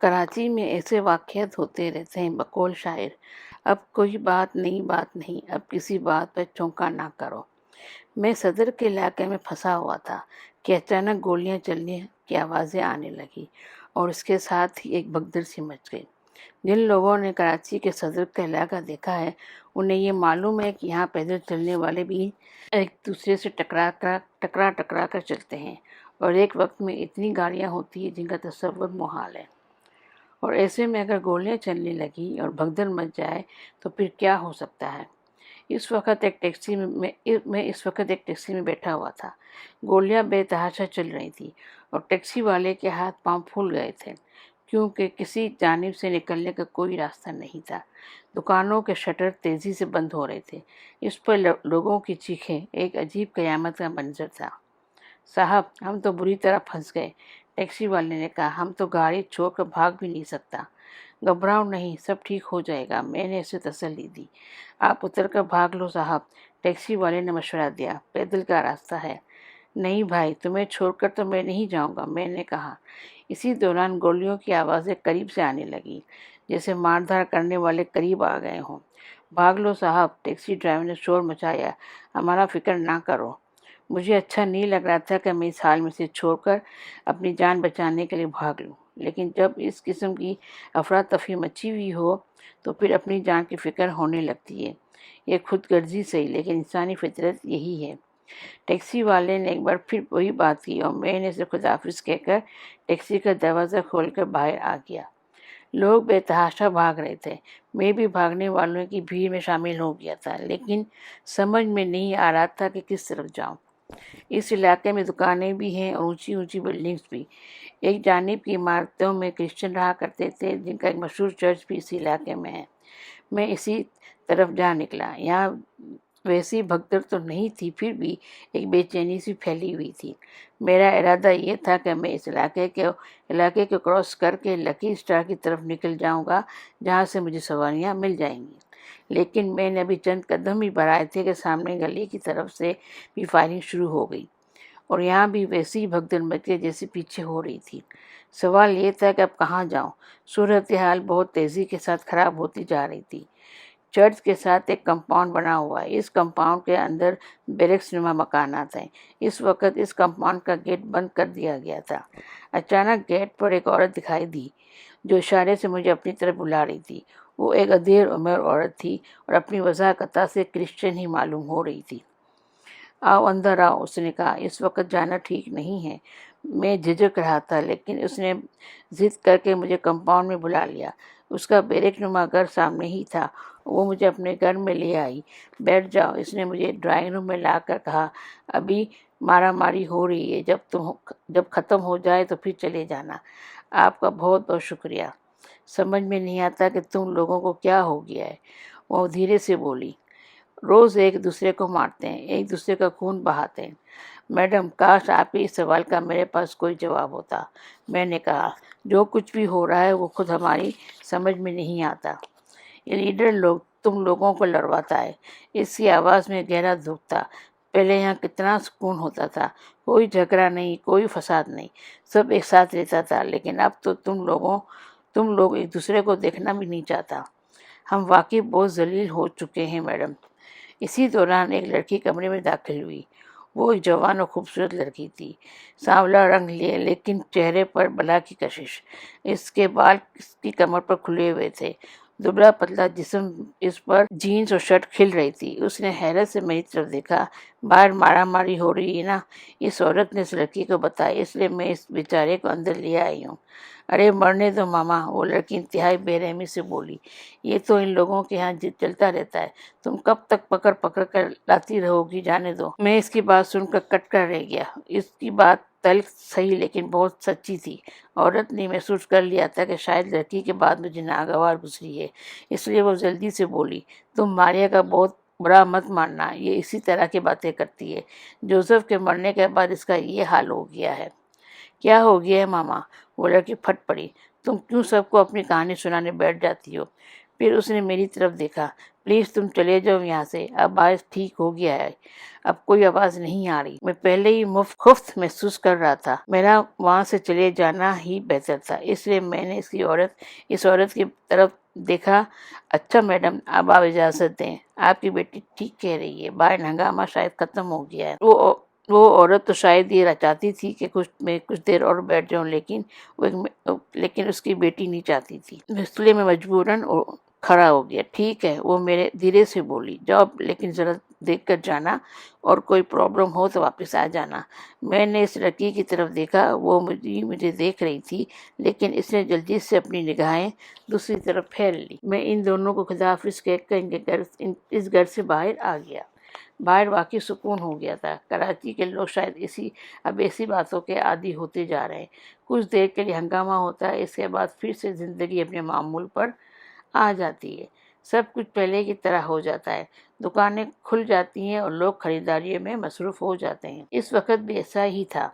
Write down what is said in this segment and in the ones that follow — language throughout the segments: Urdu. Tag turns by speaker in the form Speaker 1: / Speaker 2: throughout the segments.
Speaker 1: کراچی میں ایسے واقعات ہوتے رہتے ہیں بقول شاعر، اب کوئی بات نہیں، اب کسی بات پر چونکا نہ کرو۔ میں صدر کے علاقے میں پھنسا ہوا تھا کہ اچانک گولیاں چلنے کی آوازیں آنے لگی اور اس کے ساتھ ہی ایک بھگدڑ سی مچ گئی۔ جن لوگوں نے کراچی کے صدر کا علاقہ دیکھا ہے انہیں یہ معلوم ہے کہ یہاں پیدل چلنے والے بھی ایک دوسرے سے ٹکرا کر چلتے ہیں، اور ایک وقت میں اتنی گاڑیاں ہوتی ہیں جن کا تصور محال ہے، اور ایسے میں اگر گولیاں چلنے لگی اور بھگدڑ مچ جائے تو پھر کیا ہو سکتا ہے۔ اس وقت ایک ٹیکسی میں بیٹھا ہوا تھا۔ گولیاں بے تحاشا چل رہی تھیں اور ٹیکسی والے کے ہاتھ پاؤں پھول گئے تھے، کیونکہ کسی جانب سے نکلنے کا کوئی راستہ نہیں تھا۔ دکانوں کے شٹر تیزی سے بند ہو رہے تھے، اس پر لوگوں کی چیخیں ایک عجیب قیامت کا منظر تھا۔ صاحب، ہم تو بری طرح پھنس گئے، ٹیکسی والے نے کہا۔ ہم تو گاڑی چھوڑ کر بھاگ بھی نہیں سکتا۔ گھبراؤ نہیں، سب ٹھیک ہو جائے گا، میں نے اسے تسلی دی۔ آپ اتر کر بھاگ لو صاحب، ٹیکسی والے نے مشورہ دیا، پیدل کا راستہ ہے۔ نہیں بھائی، تمہیں چھوڑ کر تو میں نہیں جاؤں گا، میں نے کہا۔ اسی دوران گولیوں کی آوازیں قریب سے آنے لگیں، جیسے ماردھار کرنے والے قریب آ گئے ہوں۔ بھاگ لو صاحب، ٹیکسی ڈرائیور نے شور مچایا، ہمارا فکر نہ کرو۔ مجھے اچھا نہیں لگ رہا تھا کہ میں اس حال میں سے چھوڑ کر اپنی جان بچانے کے لیے بھاگ لوں، لیکن جب اس قسم کی افراتفری مچی ہوئی ہو تو پھر اپنی جان کی فکر ہونے لگتی ہے۔ یہ خود غرضی صحیح، لیکن انسانی فطرت یہی ہے۔ ٹیکسی والے نے ایک بار پھر وہی بات کی اور میں نے اسے خداحافظ کہہ کر ٹیکسی کا دروازہ کھول کر باہر آ گیا۔ لوگ بے تحاشا بھاگ رہے تھے، میں بھی بھاگنے والوں کی بھیڑ میں شامل ہو گیا تھا، لیکن سمجھ میں نہیں آ رہا تھا کہ کس طرف جاؤں۔ اس علاقے میں دکانیں بھی ہیں اور اونچی اونچی بلڈنگز بھی۔ ایک جانب کی عمارتوں میں کرسچن رہا کرتے تھے، جن کا ایک مشہور چرچ بھی اسی علاقے میں ہے۔ میں اسی طرف جا نکلا۔ یہاں ویسی بھگدڑ تو نہیں تھی، پھر بھی ایک بے چینی سی پھیلی ہوئی تھی۔ میرا ارادہ یہ تھا کہ میں اس علاقے کو کراس کر کے لکی اسٹار کی طرف نکل جاؤں گا، جہاں سے مجھے سواریاں مل جائیں گی۔ لیکن میں نے ابھی چند قدم ہی بڑھائے تھے کہ سامنے گلی کی طرف سے بھی فائرنگ شروع ہو گئی، اور یہاں بھی ویسی ہی بھگدڑ مچ گئی جیسے پیچھے ہو رہی تھی۔ سوال یہ تھا کہ اب کہاں جاؤں۔ صورتحال بہت تیزی کے ساتھ خراب ہوتی جا رہی تھی۔ چرچ کے ساتھ ایک کمپاؤنڈ بنا ہوا ہے، اس کمپاؤنڈ کے اندر بیرکس نما مکانات ہیں۔ اس وقت اس کمپاؤنڈ کا گیٹ بند کر دیا گیا تھا۔ اچانک گیٹ پر ایک عورت دکھائی دی جو اشارے سے مجھے اپنی طرف بلا رہی تھی۔ وہ ایک ادھیڑ عمر عورت تھی اور اپنی وضاحت سے کرسچن ہی معلوم ہو رہی تھی۔ آؤ اندر آؤ، اس نے کہا۔ اس وقت جانا ٹھیک نہیں ہے، میں جھجک رہا تھا، لیکن اس نے ضد کر کے مجھے کمپاؤنڈ میں بلا لیا۔ اس کا بیرک نما گھر سامنے ہی تھا، وہ مجھے اپنے گھر میں لے آئی۔ بیٹھ جاؤ، اس نے مجھے ڈرائنگ روم میں لا کر کہا۔ ابھی مارا ماری ہو رہی ہے، جب ختم ہو جائے تو پھر چلے جانا۔ آپ کا بہت بہت شکریہ۔ سمجھ میں نہیں آتا کہ تم لوگوں کو کیا ہو گیا ہے، وہ دھیرے سے بولی۔ روز ایک دوسرے کو مارتے ہیں، ایک دوسرے کا خون بہاتے ہیں۔ میڈم، کاش آپ کے اس سوال کا میرے پاس کوئی جواب ہوتا، میں نے کہا۔ جو کچھ بھی ہو رہا ہے وہ خود ہماری سمجھ میں نہیں آتا۔ یہ لیڈر تم لوگوں کو لڑواتا ہے۔ اس کی آواز میں گہرا دکھ تھا۔ پہلے یہاں کتنا سکون ہوتا تھا، کوئی جھگڑا نہیں، کوئی فساد نہیں، سب ایک ساتھ رہتا تھا، لیکن اب تو تم لوگ ایک دوسرے کو دیکھنا بھی نہیں چاہتا۔ ہم واقعی بہت ذلیل ہو چکے ہیں میڈم۔ اسی دوران ایک لڑکی کمرے میں داخل ہوئی۔ وہ ایک جوان اور خوبصورت لڑکی تھی، سانولا رنگ لیے، لیکن چہرے پر بلا کی کشش۔ اس کے بال اس کی کمر پر کھلے ہوئے تھے، دبلا پتلا جسم، اس پر جینز اور شرٹ کھل رہی تھی۔ اس نے حیرت سے میری طرف دیکھا۔ باہر مارا ماری ہو رہی ہے نا، اس عورت نے اس لڑکی کو بتایا، اس لیے میں اس بیچارے کو اندر لے آئی ہوں۔ ارے مرنے دو ماما، وہ لڑکی انتہائی بے رحمی سے بولی۔ یہ تو ان لوگوں کے ہاں چلتا رہتا ہے، تم کب تک پکڑ کر لاتی رہو گی، جانے دو۔ میں اس کی بات سن کر کٹ کر رہ گیا۔ اس کی بات تلخ صحیح لیکن بہت سچی تھی۔ عورت نے محسوس کر لیا تھا کہ شاید لڑکی کے بعد مجھے ناگوار گزری ہے، اس لیے وہ جلدی سے بولی، تم ماریا کا بہت برا مت ماننا، یہ اسی طرح کی باتیں کرتی ہے۔ جوزف کے مرنے کے بعد اس کا یہ حال ہو گیا ہے۔ کیا ہو گیا ہے ماما؟ وہ لڑکی پھٹ پڑی۔ تم کیوں سب کو اپنی کہانی سنانے بیٹھ جاتی ہو؟ پھر اس نے میری طرف دیکھا۔ پلیز تم چلے جاؤ یہاں سے، اب باعث ٹھیک ہو گیا ہے، اب کوئی آواز نہیں آ رہی۔ میں پہلے ہی خفت محسوس کر رہا تھا، میرا وہاں سے چلے جانا ہی بہتر تھا، اس لیے میں نے اس عورت کی طرف دیکھا۔ اچھا میڈم، اب آپ اجازت دیں، آپ کی بیٹی ٹھیک کہہ رہی ہے، باہر ہنگامہ شاید ختم ہو گیا ہے۔ وہ عورت تو شاید یہ چاہتی تھی کہ میں کچھ دیر اور بیٹھ جاؤں، لیکن اس کی بیٹی نہیں چاہتی تھی، اس لیے میں مجبوراً کھڑا ہو گیا۔ ٹھیک ہے، وہ میرے دھیرے سے بولی، جاؤ لیکن ذرا دیکھ کر جانا، اور کوئی پرابلم ہو تو واپس آ جانا۔ میں نے اس لڑکی کی طرف دیکھا، وہ مجھے دیکھ رہی تھی، لیکن اس نے جلدی سے اپنی نگاہیں دوسری طرف پھیر لی۔ میں ان دونوں کو خداحافظ کہہ کر اس گھر سے باہر آ گیا۔ باہر واقعی سکون ہو گیا تھا۔ کراچی کے لوگ شاید اب ایسی باتوں کے عادی ہوتے جا رہے ہیں۔ کچھ دیر کے لیے ہنگامہ ہوتا ہے، اس کے بعد پھر سے زندگی اپنے معمول پر آ جاتی ہے، سب کچھ پہلے کی طرح ہو جاتا ہے، دکانیں کھل جاتی ہیں اور لوگ خریداری میں مصروف ہو جاتے ہیں۔ اس وقت بھی ایسا ہی تھا،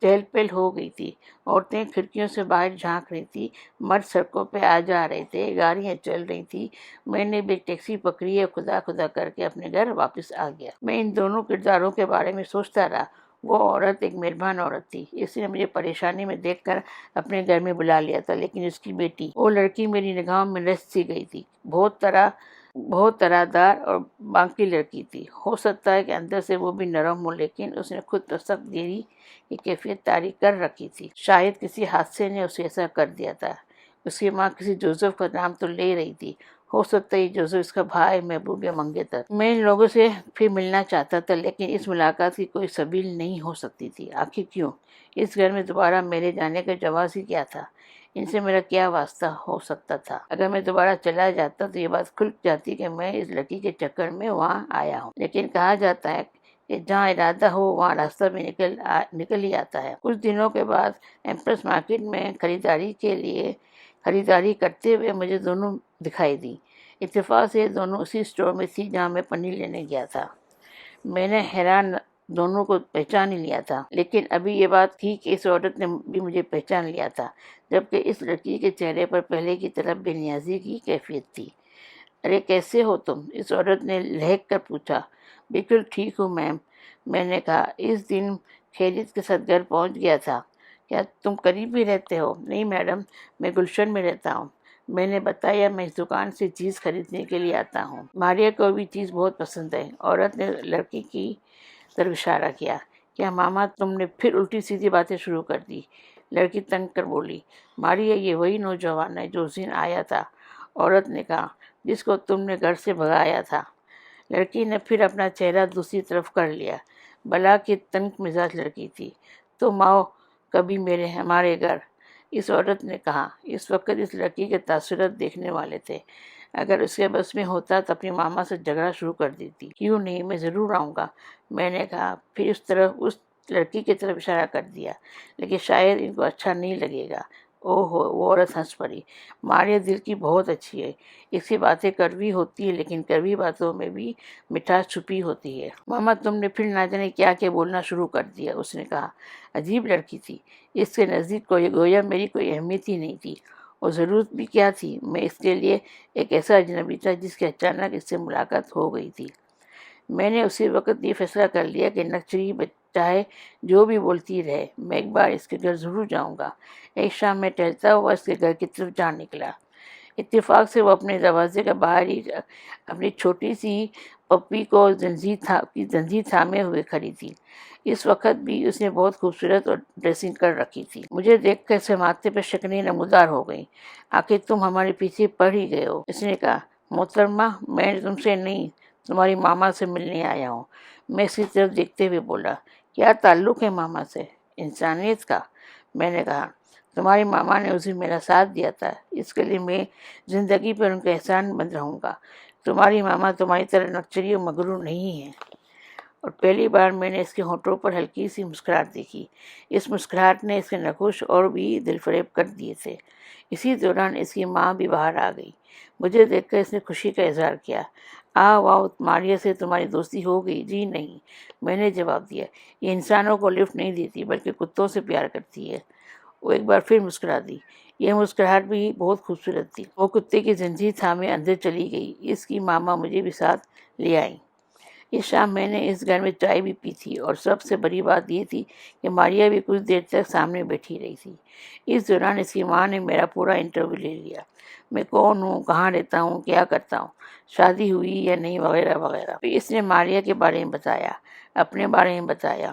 Speaker 1: چہل پہل ہو گئی تھی، عورتیں کھڑکیوں سے باہر جھانک رہی تھی، مرد سڑکوں پہ آ جا رہے تھے، گاڑیاں چل رہی تھی۔ میں نے بھی ایک ٹیکسی پکڑی ہے، خدا خدا کر کے اپنے گھر واپس آ گیا۔ میں ان دونوں کرداروں کے بارے میں سوچتا رہا۔ وہ عورت ایک مہربان عورت تھی، اس نے مجھے پریشانی میں دیکھ کر اپنے گھر میں بلا لیا تھا، لیکن اس کی بیٹی، وہ لڑکی میری نگاہوں میں رچ سی گئی تھی، بہت طرح دار اور بانکی لڑکی تھی۔ ہو سکتا ہے کہ اندر سے وہ بھی نرم ہو، لیکن اس نے خود پر سخت گیری کی کیفیت طاری کر رکھی تھی۔ شاید کسی حادثے نے اسے ایسا کر دیا تھا۔ اس کی ماں کسی جوزف کا نام تو لے رہی تھی، ہو سکتا ہے یہ جوزف اس کا بھائی محبوب منگیتر۔ میں ان لوگوں سے پھر ملنا چاہتا تھا، لیکن اس ملاقات کی کوئی سبیل نہیں ہو سکتی تھی۔ آخر کیوں؟ اس گھر میں دوبارہ میرے جانے کا جواز ہی کیا تھا؟ ان سے میرا کیا واسطہ ہو سکتا تھا؟ اگر میں دوبارہ چلا جاتا تو یہ بات کھل جاتی کہ میں اس لڑکی کے چکر میں وہاں آیا ہوں، لیکن کہا جاتا ہے کہ جہاں ارادہ ہو وہاں راستہ بھی نکل ہی آتا ہے۔ کچھ دنوں کے بعد ایمپریس مارکیٹ میں خریداری کرتے ہوئے مجھے دونوں دکھائی دی۔ اتفاق سے دونوں اسی اسٹور میں تھی جہاں میں پنیر لینے گیا تھا۔ میں نے حیران دونوں کو پہچان ہی لیا تھا، لیکن ابھی یہ بات تھی کہ اس عورت نے بھی مجھے پہچان لیا تھا، جبکہ اس لڑکی کے چہرے پر پہلے کی طرح بے نیازی کی کیفیت تھی۔ ارے کیسے ہو تم؟ اس عورت نے لہک کر پوچھا۔ بالکل ٹھیک ہوں میم، میں نے کہا۔ اس دن خیریت کے ساتھ گھر پہنچ گیا تھا؟ کیا تم قریب ہی رہتے ہو؟ نہیں میڈم، میں گلشن میں رہتا ہوں۔ میں نے بتایا میں اس دکان سے چیز خریدنے کے لیے آتا ہوں، ماریا کو بھی چیز بہت پسند ہے۔ عورت نے لڑکی کی طرف اشارہ کیا۔ کیا ماما تم نے پھر الٹی سیدھی باتیں شروع کر دی؟ لڑکی تنگ کر بولی۔ ماریا یہ وہی نوجوان ہے جو اس دن آیا تھا، عورت نے کہا، جس کو تم نے گھر سے بھگایا تھا۔ لڑکی نے پھر اپنا چہرہ دوسری طرف کر لیا۔ بلا کی تنگ مزاج لڑکی تھی۔ تم آؤ کبھی ہمارے گھر، اس عورت نے کہا۔ اس وقت اس لڑکی کے تاثرات دیکھنے والے تھے۔ اگر اس کے بس میں ہوتا تو اپنی ماما سے جھگڑا شروع کر دیتی۔ کیوں نہیں، میں ضرور آؤں گا، میں نے کہا، پھر اس لڑکی کی طرف اشارہ کر دیا، لیکن شاید ان کو اچھا نہیں لگے گا۔ اوہو، وہ عورت ہنس پڑی۔ ماریا دل کی بہت اچھی ہے، اس کی باتیں کڑوی ہوتی ہیں، لیکن کڑوی باتوں میں بھی مٹھاس چھپی ہوتی ہے۔ ماما تم نے پھر نہ جانے کیا بولنا شروع کر دیا، اس نے کہا۔ عجیب لڑکی تھی، اس کے نزدیک گویا میری کوئی اہمیت ہی نہیں تھی، اور ضرورت بھی کیا تھی؟ میں اس کے لیے ایک ایسا اجنبی تھا جس کی اچانک اس سے ملاقات ہو گئی تھی۔ میں نے اسی وقت یہ فیصلہ کر لیا کہ نکچری چاہے جو بھی بولتی رہے، میں ایک بار اس کے گھر ضرور جاؤں گا۔ ایک شام میں ٹہلتا ہوا اس کے گھر کی طرف جا نکلا۔ اتفاق سے وہ اپنے دروازے کے باہر ہی اپنی چھوٹی سی پپی کو زنجیر تھامے ہوئے کھڑی تھی۔ اس وقت بھی اس نے بہت خوبصورت اور ڈریسنگ کر رکھی تھی۔ مجھے دیکھ کر اسے ماتھے پہ شکنیں نمودار ہو گئیں۔ آخر تم ہمارے پیچھے پڑ ہی گئے ہو، اس نے کہا۔ محترمہ، میں تم سے نہیں، تمہاری ماما سے ملنے آیا ہوں۔ میں اس کی طرف دیکھتے ہوئے بولا۔ کیا تعلق ہے ماما سے؟ انسانیت کا، میں نے کہا۔ تمہاری ماما نے اس دن میرا ساتھ دیا تھا، اس کے لیے میں زندگی پر ان کا احسان مند رہوں گا۔ تمہاری ماما تمہاری طرح نکچری اور مغرور نہیں ہے۔ اور پہلی بار میں نے اس کے ہونٹوں پر ہلکی سی مسکراہٹ دیکھی۔ اس مسکراہٹ نے اس کے نخوش اور بھی دل فریب کر دیے تھے۔ اسی دوران اس کی ماں بھی باہر آ گئی۔ مجھے دیکھ کر اس نے خوشی کا اظہار کیا۔ واؤ، ماریا سے تمہاری دوستی ہو گئی؟ جی نہیں، میں نے جواب دیا۔ یہ انسانوں کو لفٹ نہیں دیتی بلکہ کتوں سے پیار کرتی ہے۔ وہ ایک بار پھر مسکرا دی۔ یہ مسکراہٹ بھی بہت خوبصورت تھی۔ وہ کتے کی زنجیر تھامے اندر چلی گئی۔ اس کی ماما مجھے بھی ساتھ لے آئیں۔ اس شام میں نے اس گھر میں چائے بھی پی تھی، اور سب سے بڑی بات یہ تھی کہ ماریا بھی کچھ دیر تک سامنے بیٹھی رہی تھی۔ اس دوران اس کی ماں نے میرا پورا انٹرویو لے لیا، میں کون ہوں، کہاں رہتا ہوں، کیا کرتا ہوں، شادی ہوئی یا نہیں، وغیرہ وغیرہ۔ پھر اس نے ماریا کے بارے میں بتایا، اپنے بارے میں بتایا۔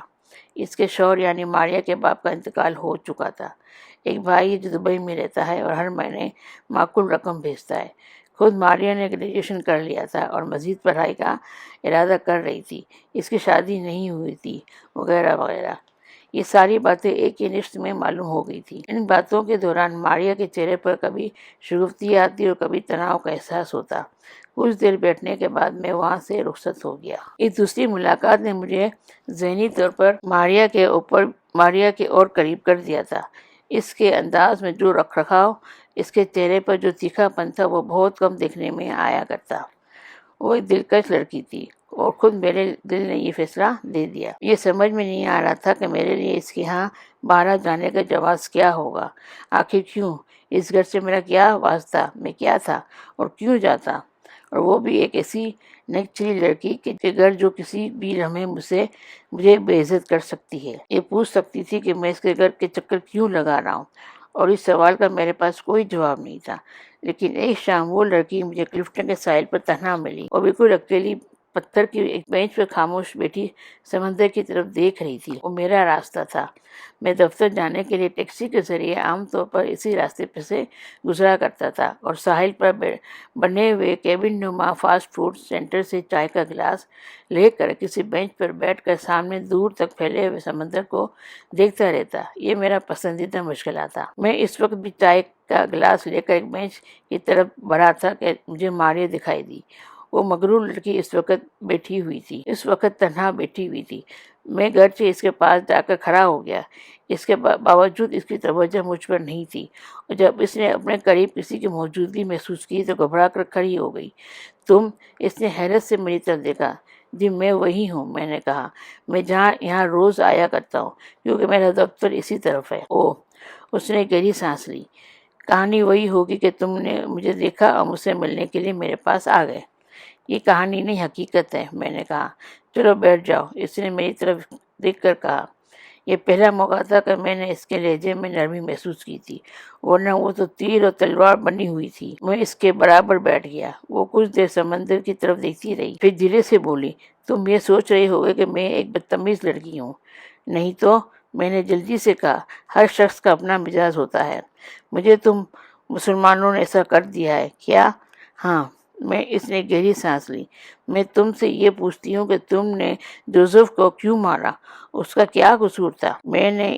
Speaker 1: اس کے شوہر یعنی ماریا کے باپ کا انتقال ہو چکا تھا۔ ایک بھائی جو دبئی میں رہتا ہے اور ہر مہینے معقول رقم بھیجتا ہے۔ خود ماریا نے گریجویشن کر لیا تھا اور مزید پڑھائی کا ارادہ کر رہی تھی۔ اس کی شادی نہیں ہوئی تھی، وغیرہ وغیرہ۔ یہ ساری باتیں ایک ہی نشست میں معلوم ہو گئی تھی۔ ان باتوں کے دوران ماریا کے چہرے پر کبھی شگفتی آتی اور کبھی تناؤ کا احساس ہوتا۔ کچھ دیر بیٹھنے کے بعد میں وہاں سے رخصت ہو گیا۔ اس دوسری ملاقات نے مجھے ذہنی طور پر ماریا کے اور قریب کر دیا تھا۔ اس کے انداز میں جو رکھ رکھاؤ، اس کے چہرے پر جو تیکھا پن تھا، وہ بہت کم دیکھنے میں آیا کرتا۔ وہ ایک دلکش لڑکی تھی، اور خود میرے دل نے یہ فیصلہ دے دیا۔ یہ سمجھ میں نہیں آ رہا تھا کہ میرے لیے اس کے ہاں باہر جانے کا جواز کیا ہوگا۔ آخر کیوں؟ اس گھر سے میرا کیا واسطہ؟ میں کیا تھا اور کیوں جاتا؟ اور وہ بھی ایک ایسی نیک چلی لڑکی کے گھر جو کسی بھی لمحے مجھے بے عزت کر سکتی ہے۔ یہ پوچھ سکتی تھی کہ میں اس کے گھر کے چکر کیوں لگا رہا ہوں، اور اس سوال کا میرے پاس کوئی جواب نہیں تھا۔ لیکن ایک شام وہ لڑکی مجھے کلفٹن کے ساحل پر تنہا ملی، اور بالکل اکیلی پتھر کی ایک بینچ پر خاموش بیٹھی سمندر کی طرف دیکھ رہی تھی۔ وہ میرا راستہ تھا۔ میں دفتر جانے کے لیے ٹیکسی کے ذریعے عام طور پر اسی راستے پر سے گزرا کرتا تھا، اور ساحل پر بنے ہوئے کیبن نما فاسٹ فوڈ سینٹر سے چائے کا گلاس لے کر کسی بینچ پر بیٹھ کر سامنے دور تک پھیلے ہوئے سمندر کو دیکھتا رہتا۔ یہ میرا پسندیدہ مشغلہ تھا۔ میں اس وقت بھی چائے کا گلاس لے کر ایک بینچ کی طرف بڑھا تھا کہ مجھے ماریا دکھائی دی۔ وہ مغرور لڑکی اس وقت تنہا بیٹھی ہوئی تھی۔ میں گرچہ اس کے پاس جا کر کھڑا ہو گیا، اس کے باوجود اس کی توجہ مجھ پر نہیں تھی، اور جب اس نے اپنے قریب کسی کی موجودگی محسوس کی تو گھبرا کر کھڑی ہو گئی۔ تم؟ اس نے حیرت سے میری طرف دیکھا۔ جی میں وہی ہوں، میں نے کہا، میں یہاں روز آیا کرتا ہوں، کیونکہ میرا دفتر اسی طرف ہے۔ اوہ! اس نے گہری سانس لی۔ کہانی وہی ہوگی کہ تم نے مجھے دیکھا اور مجھ سے ملنے کے لیے میرے پاس آ گئے۔ یہ کہانی نہیں، حقیقت ہے، میں نے کہا۔ چلو بیٹھ جاؤ، اس نے میری طرف دیکھ کر کہا۔ یہ پہلا موقع تھا کہ میں نے اس کے لہجے میں نرمی محسوس کی تھی، ورنہ وہ تو تیر اور تلوار بنی ہوئی تھی۔ میں اس کے برابر بیٹھ گیا۔ وہ کچھ دیر سمندر کی طرف دیکھتی رہی، پھر دھیرے سے بولی، تم یہ سوچ رہے ہوگے کہ میں ایک بدتمیز لڑکی ہوں؟ نہیں تو، میں نے جلدی سے کہا، ہر شخص کا اپنا مزاج ہوتا ہے۔ مجھے تم مسلمانوں نے ایسا کر دیا ہے کیا؟ ہاں۔ اس نے گہری سانس لی۔ میں تم سے یہ پوچھتی ہوں کہ تم نے جوزف کو کیوں مارا؟ اس کا کیا قصور تھا؟ میں نے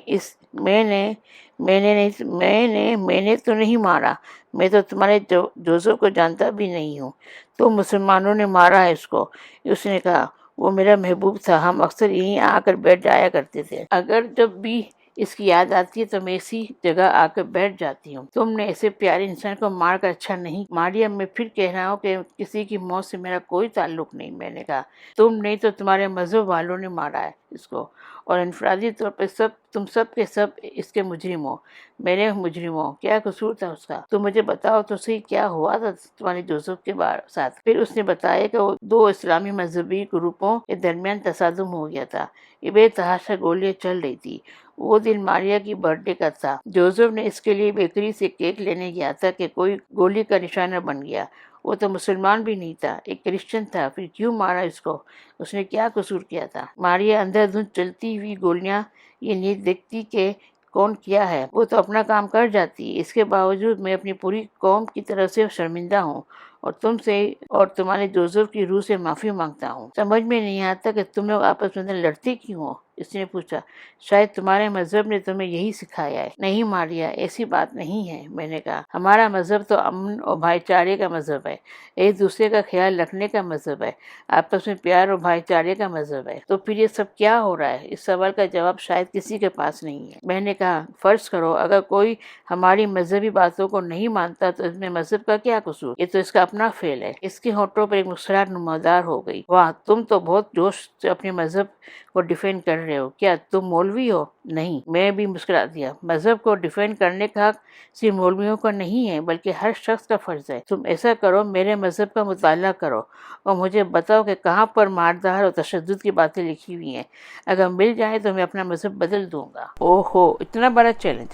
Speaker 1: تو نہیں مارا۔ میں تو تمہارے جوزف کو جانتا بھی نہیں ہوں۔ تو مسلمانوں نے مارا ہے اس کو؟ اس نے کہا۔ وہ میرا محبوب تھا، ہم اکثر یہیں آ کر بیٹھ جایا کرتے تھے۔ اگر جب بھی اس کی یاد آتی ہے تو میں اسی جگہ آ کر بیٹھ جاتی ہوں۔ تم نے ایسے پیارے انسان کو مار کر اچھا نہیں۔ ماریا، میں پھر کہہ رہا ہوں کہ کسی کی موت سے میرا کوئی تعلق نہیں، میں نے کہا۔ تم نہیں تو تمہارے مذہب والوں نے مارا ہے اس کو، اور انفرادی طور پر تم سب کے سب اس کے مجرم ہو۔ میرے مجرم ہو؟ کیا قصور تھا اس کا؟ تم مجھے بتاؤ تو صحیح، کیا ہوا تھا تمہارے جوزف کے ساتھ؟ پھر اس نے بتایا کہ وہ دو اسلامی مذہبی گروپوں کے درمیان تصادم ہو گیا تھا، یہ بے تحاشا گولیاں چل رہی تھی۔ وہ دن ماریا کی برتھ ڈے کا تھا۔ جوزف نے اس کے لیے بیکری سے کیک لینے گیا تھا کہ کوئی گولی کا نشانہ بن گیا۔ وہ تو مسلمان بھی نہیں تھا، ایک کرسچن تھا، پھر کیوں مارا اس کو؟ اس نے کیا قصور کیا تھا؟ ماریا اندر دھند چلتی ہوئی گولیاں یہ نہیں دیکھتی کہ کون کیا ہے، وہ تو اپنا کام کر جاتی۔ اس کے باوجود میں اپنی پوری قوم کی طرف سے شرمندہ ہوں، اور تم سے اور تمہارے جوزف کی روح سے معافی مانگتا ہوں۔ سمجھ میں نہیں آتا کہ تم لوگ آپس میں لڑتے کیوں ہو؟ اس نے پوچھا۔ شاید تمہارے مذہب نے تمہیں یہی سکھایا ہے۔ نہیں ماریا، ایسی بات نہیں ہے، میں نے کہا۔ ہمارا مذہب تو امن اور بھائی چارے کا مذہب ہے، ایک دوسرے کا خیال رکھنے کا مذہب ہے، آپس میں پیار اور بھائی چارے کا مذہب ہے۔ تو پھر یہ سب کیا ہو رہا ہے؟ اس سوال کا جواب شاید کسی کے پاس نہیں ہے۔ میں نے کہا، فرض کرو اگر کوئی ہماری مذہبی باتوں کو نہیں مانتا تو اس میں مذہب کا کیا قصور؟ یہ تو اس کا اپنا فعل ہے۔ اس کے ہونٹوں پر ایک مسکراہٹ نمودار ہو گئی۔ واہ، تم تو بہت جوش سے اپنے مذہب کو ڈیفینڈ کر رہے ہو؟ کیا تم مولوی ہو؟ نہیں، میں بھی مسکرا دیا۔ مذہب کو ڈیفینڈ کرنے کا حق صرف مولویوں کا نہیں ہے بلکہ ہر شخص کا فرض ہے۔ تم ایسا کرو، میرے مذہب کا مطالعہ کرو اور مجھے بتاؤ کہ کہاں پر ماردار اور تشدد کی باتیں لکھی ہوئی ہیں۔ اگر مل جائے تو میں اپنا مذہب بدل دوں گا۔ اوہو، اتنا بڑا چیلنج!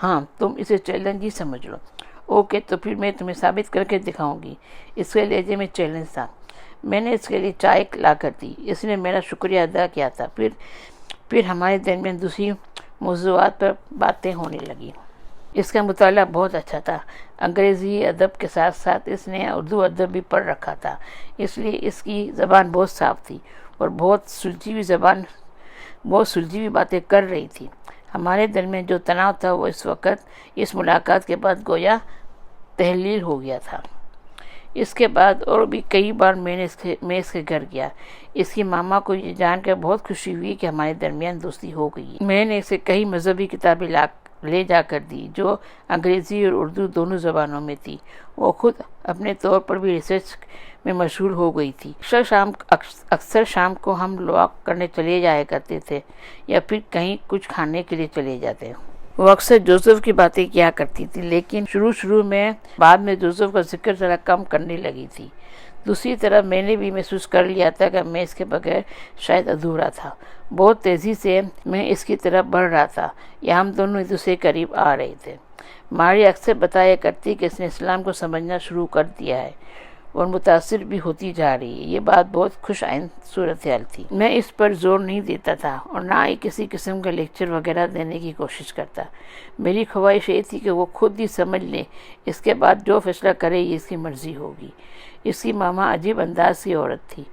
Speaker 1: ہاں، تم اسے چیلنج ہی سمجھ لو۔ اوکے، تو پھر میں تمہیں ثابت کر کے دکھاؤں گی۔ اس کے لہجے میں چیلنج تھا۔ میں نے اس کے لیے چائے لا کر دی۔ اس نے میرا شکریہ ادا کیا تھا۔ پھر ہمارے درمیان دوسری موضوعات پر باتیں ہونے لگی۔ اس کا مطالعہ بہت اچھا تھا۔ انگریزی ادب کے ساتھ ساتھ اس نے اردو ادب بھی پڑھ رکھا تھا، اس لیے اس کی زبان بہت صاف تھی اور بہت سلجھی ہوئی باتیں کر رہی تھی۔ ہمارے درمیان جو تناؤ تھا وہ اس وقت اس ملاقات کے بعد گویا تحلیل ہو گیا تھا۔ اس کے بعد اور بھی کئی بار میں اس کے گھر گیا۔ اس کی ماما کو یہ جان کر بہت خوشی ہوئی کہ ہمارے درمیان دوستی ہو گئی ہے۔ میں نے اسے کئی مذہبی کتابیں لے جا کر دی جو انگریزی اور اردو دونوں زبانوں میں تھی۔ وہ خود اپنے طور پر بھی ریسرچ میں مشغول ہو گئی تھی۔ اکثر شام کو ہم واک کرنے چلے جایا کرتے تھے یا پھر کہیں کچھ کھانے کے لیے چلے جاتے۔ وہ اکثر جوزف کی باتیں کیا کرتی تھی، لیکن شروع میں بعد میں جوزف کا ذکر ذرا کم کرنے لگی تھی۔ دوسری طرف میں نے بھی محسوس کر لیا تھا کہ میں اس کے بغیر شاید ادھورا تھا۔ بہت تیزی سے میں اس کی طرف بڑھ رہا تھا یا ہم دونوں ایک دوسرے کے قریب آ رہے تھے۔ ماری اکثر بتایا کرتی کہ اس نے اسلام کو سمجھنا شروع کر دیا ہے اور متاثر بھی ہوتی جا رہی ہے۔ یہ بات بہت خوش آئند صورتحال تھی۔ میں اس پر زور نہیں دیتا تھا اور نہ ہی کسی قسم کا لیکچر وغیرہ دینے کی کوشش کرتا۔ میری خواہش یہ تھی کہ وہ خود ہی سمجھ لے، اس کے بعد جو فیصلہ کرے یہ اس کی مرضی ہوگی۔ اس کی ماما عجیب انداز کی عورت تھی،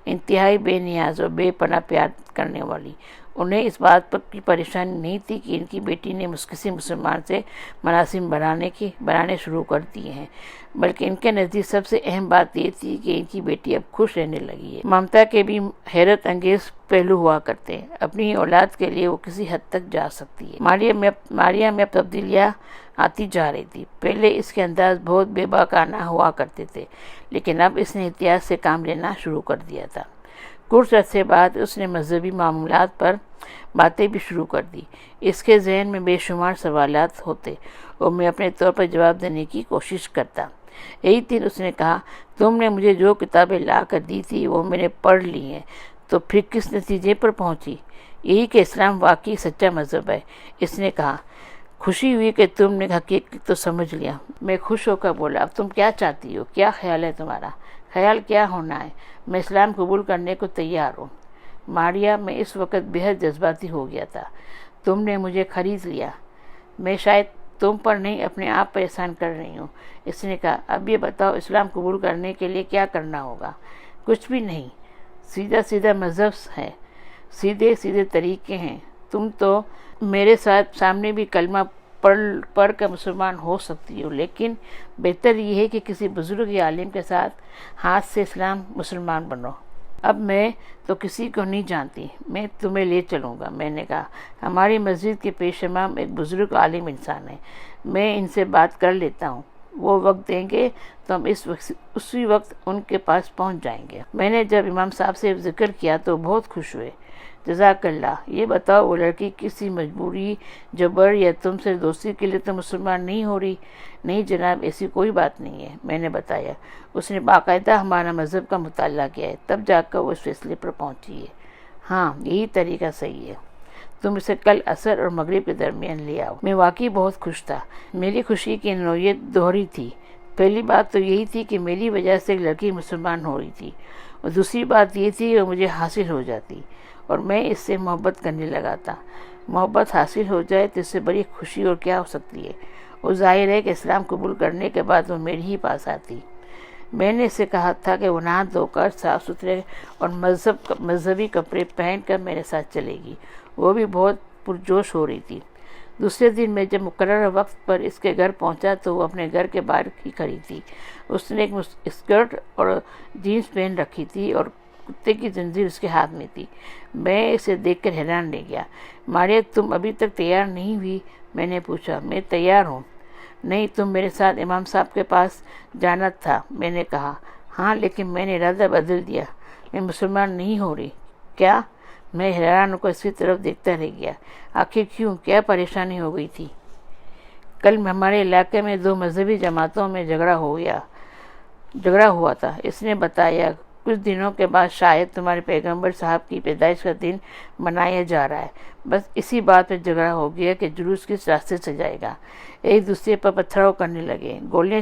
Speaker 1: انتہائی بے نیاز اور بے پناہ پیار کرنے والی۔ انہیں اس بات پر کی پریشانی نہیں تھی کہ ان کی بیٹی نے کسی مسلمان سے مراسم بنانے شروع کر دیے ہیں، بلکہ ان کے نزدیک سب سے اہم بات یہ تھی کہ ان کی بیٹی اب خوش رہنے لگی ہے۔ ممتا کے بھی حیرت انگیز پہلو ہوا کرتے ہیں۔ اپنی اولاد کے لیے وہ کسی حد تک جا سکتی ہے۔ ماریا میں اب تبدیلیاں آتی جا رہی تھی۔ پہلے اس کے انداز بہت بے باکانہ ہوا کرتے تھے، لیکن اب اس نے احتیاط سے کام لینا شروع کر دیا تھا۔ کچھ عرصے بعد اس نے مذہبی معاملات پر باتیں بھی شروع کر دی۔ اس کے ذہن میں بے شمار سوالات ہوتے اور میں اپنے طور پر جواب دینے کی کوشش کرتا۔ ایک دن اس نے کہا، تم نے مجھے جو کتابیں لا کر دی تھی وہ میں نے پڑھ لی ہیں، تو پھر کس نتیجے پر پہنچی؟ یہی کہ اسلام واقعی سچا مذہب ہے۔ اس نے کہا، خوشی ہوئی کہ تم نے حقیقت تو سمجھ لیا۔ میں خوش ہو کر بولا، اب تم کیا چاہتی ہو؟ کیا خیال ہے تمہارا؟ خیال کیا ہونا ہے، میں اسلام قبول کرنے کو تیار ہوں۔ ماریا میں اس وقت بے حد جذباتی ہو گیا تھا۔ تم نے مجھے خرید لیا۔ میں شاید تم پر نہیں اپنے آپ پر احسان کر رہی ہوں۔ اس نے کہا، اب یہ بتاؤ اسلام قبول کرنے کے لیے کیا کرنا ہوگا؟ کچھ بھی نہیں، سیدھا مذہب ہے، سیدھے طریقے ہیں۔ تم تو میرے سامنے بھی کلمہ پڑھ کر مسلمان ہو سکتی ہو، لیکن بہتر یہ ہے کہ کسی بزرگ یا عالم کے ساتھ ہاتھ سے مسلمان بنو۔ اب میں تو کسی کو نہیں جانتی، میں تمہیں لے چلوں گا۔ میں نے کہا، ہماری مسجد کے پیش امام ایک بزرگ عالم انسان ہیں، میں ان سے بات کر لیتا ہوں۔ وہ وقت دیں گے تو ہم اسی وقت ان کے پاس پہنچ جائیں گے۔ میں نے جب امام صاحب سے ذکر کیا تو بہت خوش ہوئے۔ جزاک اللہ۔ یہ بتاؤ، وہ لڑکی کسی مجبوری، جبر یا تم سے دوستی کے لیے تو مسلمان نہیں ہو رہی؟ نہیں جناب، ایسی کوئی بات نہیں ہے، میں نے بتایا۔ اس نے باقاعدہ ہمارا مذہب کا مطالعہ کیا ہے، تب جا کر وہ اس فیصلے پر پہنچی ہے۔ ہاں، یہی طریقہ صحیح ہے۔ تم اسے کل عصر اور مغرب کے درمیان لے آؤ۔ میں واقعی بہت خوش تھا۔ میری خوشی کی نوعیت دوہری تھی۔ پہلی بات تو یہی تھی کہ میری وجہ سے ایک لڑکی مسلمان ہو رہی تھی، اور دوسری بات یہ تھی کہ وہ مجھے حاصل ہو جاتی اور میں اس سے محبت کرنے لگا تھا۔ محبت حاصل ہو جائے تو اس سے بڑی خوشی اور کیا ہو سکتی ہے؟ وہ ظاہر ہے کہ اسلام قبول کرنے کے بعد وہ میرے ہی پاس آتی۔ میں نے اسے کہا تھا کہ وہ نہا دھو کر صاف ستھرے اور مذہبی کپڑے پہن کر میرے ساتھ چلے گی۔ وہ بھی بہت پرجوش ہو رہی تھی۔ دوسرے دن میں جب مقررہ وقت پر اس کے گھر پہنچا تو وہ اپنے گھر کے باہر ہی کھڑی تھی۔ اس نے ایک اسکرٹ اور جینس پہن رکھی تھی اور کتے کی زنجیر اس کے ہاتھ میں تھی۔ میں اسے دیکھ کر حیران رہ گیا۔ ماریا، تم ابھی تک تیار نہیں ہوئی؟ میں نے پوچھا۔ میں تیار ہوں۔ نہیں، تم میرے ساتھ امام صاحب کے پاس جانا تھا، میں نے کہا۔ ہاں، لیکن میں نے ارادہ بدل دیا، میں مسلمان نہیں ہو رہی۔ کیا؟ میں حیران ہو کر اس کی طرف دیکھتا رہ گیا۔ آخر کیوں، کیا پریشانی ہو گئی تھی؟ کل ہمارے علاقے میں 2 مذہبی جماعتوں میں جھگڑا ہوا تھا، اس نے بتایا۔ کچھ دنوں کے بعد شاید تمہارے پیغمبر صاحب کی پیدائش کا دن منایا جا رہا ہے، بس اسی بات پہ جھگڑا ہو گیا کہ جلوس کس راستے سے جائے گا۔ ایک دوسرے پر پتھراؤ کرنے لگے، گولیاں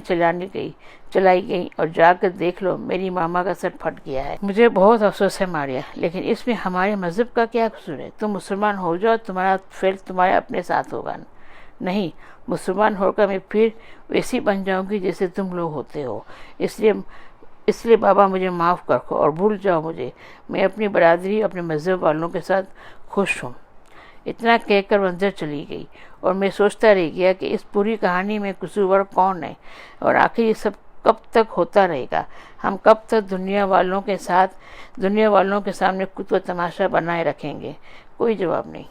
Speaker 1: چلائی گئیں، اور جا کر دیکھ لو میری ماما کا سر پھٹ گیا ہے۔ مجھے بہت افسوس ہے ماریا، لیکن اس میں ہمارے مذہب کا کیا قصور ہے؟ تم مسلمان ہو جاؤ، تمہارا فعل تمہارے اپنے ساتھ ہوگا۔ نہیں، مسلمان ہو کر میں پھر ویسی بن جاؤں گی جیسے تم لوگ ہوتے ہو۔ اس لیے بابا مجھے معاف کر اور بھول جاؤ مجھے، میں اپنی برادری، اپنے مذہب والوں کے ساتھ خوش ہوں۔ اتنا کہہ کر منظر چلی گئی، اور میں سوچتا رہ گیا کہ اس پوری کہانی میں قصوروار کون ہے، اور آخر یہ سب کب تک ہوتا رہے گا؟ ہم کب تک دنیا والوں کے سامنے خود کو تماشا بنائے رکھیں گے؟ کوئی جواب نہیں۔